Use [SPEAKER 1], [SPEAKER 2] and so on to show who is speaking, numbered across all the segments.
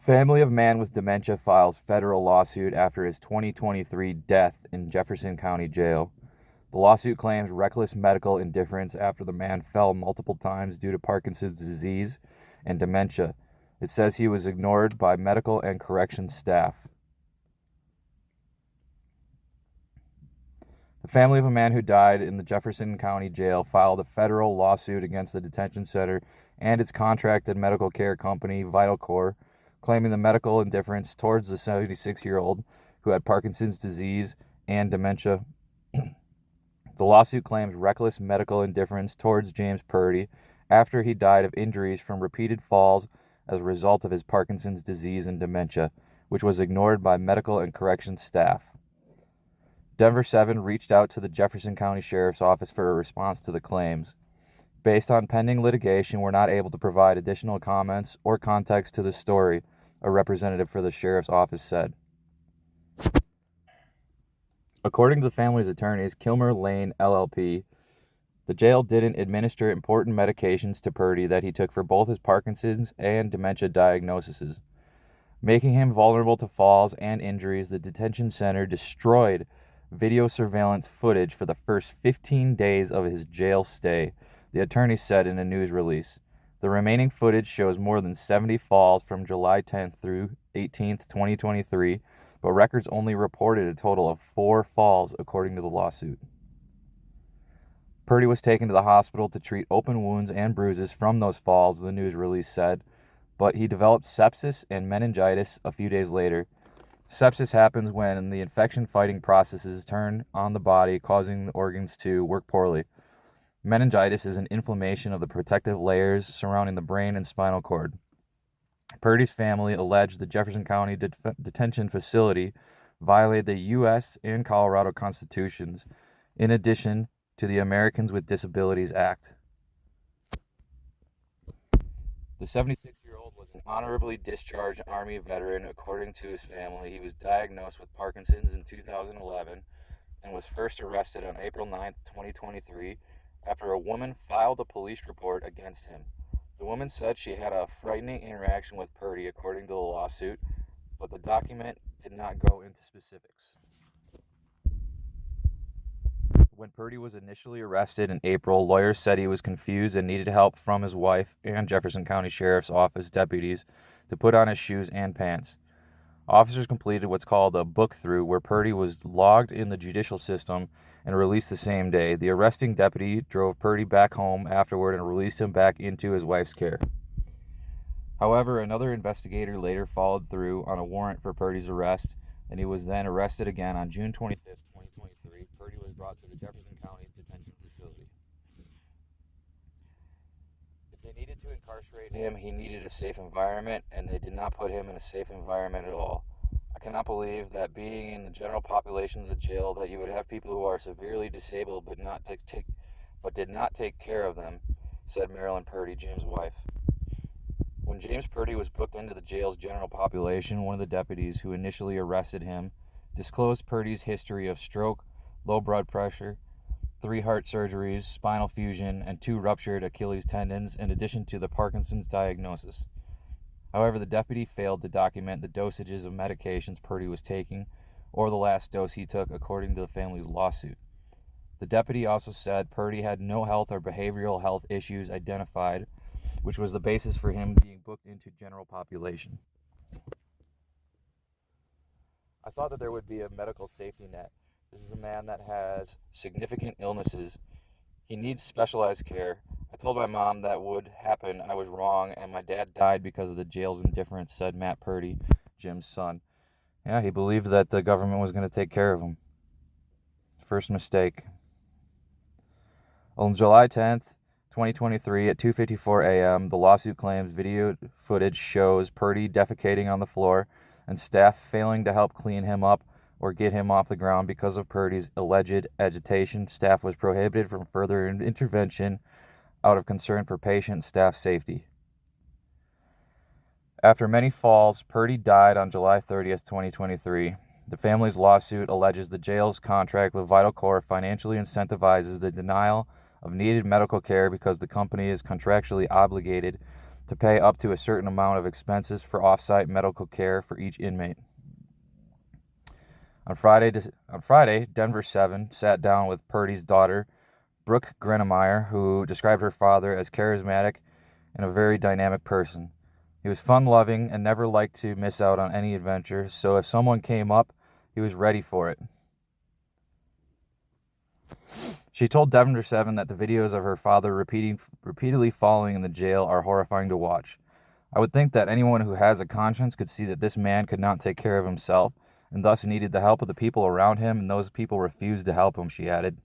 [SPEAKER 1] Family of man with dementia files federal lawsuit after his 2023 death in Jefferson County Jail. The lawsuit claims reckless medical indifference after the man fell multiple times due to Parkinson's disease and dementia. It says he was ignored by medical and corrections staff. The family of a man who died in the Jefferson County Jail filed a federal lawsuit against the detention center and its contracted medical care company, VitalCore, claiming the medical indifference towards the 76-year-old who had Parkinson's disease and dementia. The lawsuit claims reckless medical indifference towards James Purdy after he died of injuries from repeated falls as a result of his Parkinson's disease and dementia, which was ignored by medical and corrections staff. Denver 7 reached out to the Jefferson County Sheriff's Office for a response to the claims. Based on pending litigation, we're not able to provide additional comments or context to the story, a representative for the Sheriff's Office said. According to the family's attorneys, Kilmer Lane LLP, the jail didn't administer important medications to Purdy that he took for both his Parkinson's and dementia diagnoses. Making him vulnerable to falls and injuries, the detention center destroyed video surveillance footage for the first 15 days of his jail stay, the attorney said in a news release. The remaining footage shows more than 70 falls from July 10th through 18th, 2023, but records only reported a total of 4 falls, according to the lawsuit. Purdy was taken to the hospital to treat open wounds and bruises from those falls, the news release said, but he developed sepsis and meningitis a few days later. Sepsis happens when the infection-fighting processes turn on the body, causing the organs to work poorly. Meningitis is an inflammation of the protective layers surrounding the brain and spinal cord. Purdy's family alleged the Jefferson County detention facility violated the U.S. and Colorado constitutions, in addition to the Americans with Disabilities Act. The 76-year-old was an honorably discharged Army veteran. According to his family, he was diagnosed with Parkinson's in 2011 and was first arrested on April 9, 2023, after a woman filed a police report against him. The woman said she had a frightening interaction with Purdy, according to the lawsuit, but the document did not go into specifics. When Purdy was initially arrested in April, lawyers said he was confused and needed help from his wife and Jefferson County Sheriff's Office deputies to put on his shoes and pants. Officers completed what's called a book-through, where Purdy was logged in the judicial system and released the same day. The arresting deputy drove Purdy back home afterward and released him back into his wife's care. However, another investigator later followed through on a warrant for Purdy's arrest, and he was then arrested again on June 25th, 2023. Purdy was brought to the Jefferson County Detention Facility. If they needed to incarcerate him, he needed a safe environment, and they did not put him in a safe environment at all. I cannot believe that being in the general population of the jail, that you would have people who are severely disabled but did not take care of them, said Marilyn Purdy, Jim's wife. When James Purdy was booked into the jail's general population, one of the deputies who initially arrested him disclosed Purdy's history of stroke, low blood pressure, 3 heart surgeries, spinal fusion, and 2 ruptured Achilles tendons, in addition to the Parkinson's diagnosis. However, the deputy failed to document the dosages of medications Purdy was taking or the last dose he took, according to the family's lawsuit. The deputy also said Purdy had no health or behavioral health issues identified, which was the basis for him being booked into general population. I thought that there would be a medical safety net. This is a man that has significant illnesses. He needs specialized care. I told my mom that would happen. I was wrong, and my dad died because of the jail's indifference, said Matt Purdy, Jim's son. Yeah, he believed that the government was going to take care of him. First mistake. On July 10th, 2023, at 2:54 a.m., the lawsuit claims video footage shows Purdy defecating on the floor and staff failing to help clean him up or get him off the ground. Because of Purdy's alleged agitation, staff was prohibited from further intervention out of concern for patient and staff safety. After many falls, Purdy died on July 30th, 2023. The family's lawsuit alleges the jail's contract with VitalCore financially incentivizes the denial of needed medical care because the company is contractually obligated to pay up to a certain amount of expenses for off-site medical care for each inmate. On Friday, Denver 7 sat down with Purdy's daughter, Brooke Grenemeyer, who described her father as charismatic and a very dynamic person. He was fun-loving and never liked to miss out on any adventure, so if someone came up, he was ready for it. She told Denver 7 that the videos of her father repeatedly falling in the jail are horrifying to watch. I would think that anyone who has a conscience could see that this man could not take care of himself and thus needed the help of the people around him, and those people refused to help him, she added.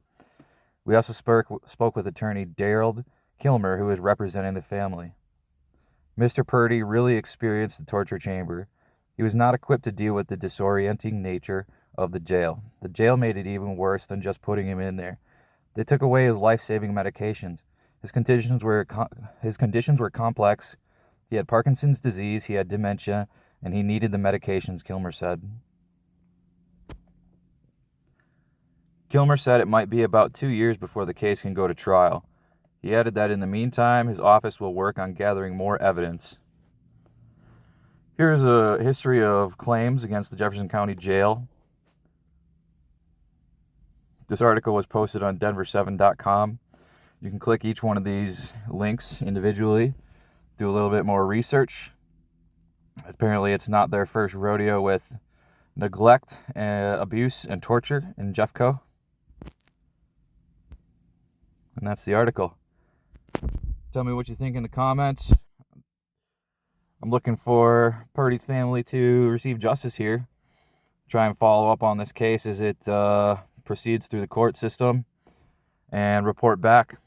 [SPEAKER 1] We also spoke with attorney Daryl Kilmer, who is representing the family. Mr. Purdy really experienced the torture chamber. He was not equipped to deal with the disorienting nature of the jail. The jail made it even worse than just putting him in there. They took away his life-saving medications. His conditions were complex. He had Parkinson's disease, he had dementia, and he needed the medications, Kilmer said. Kilmer said it might be about 2 years before the case can go to trial. He added that in the meantime, his office will work on gathering more evidence. Here's a history of claims against the Jefferson County Jail. This article was posted on denver7.com. You can click each one of these links individually, do a little bit more research. Apparently, it's not their first rodeo with neglect, abuse, and torture in Jeffco. And that's the article. Tell me what you think in the comments. I'm looking for Purdy's family to receive justice here. Try and follow up on this case as it proceeds through the court system and report back.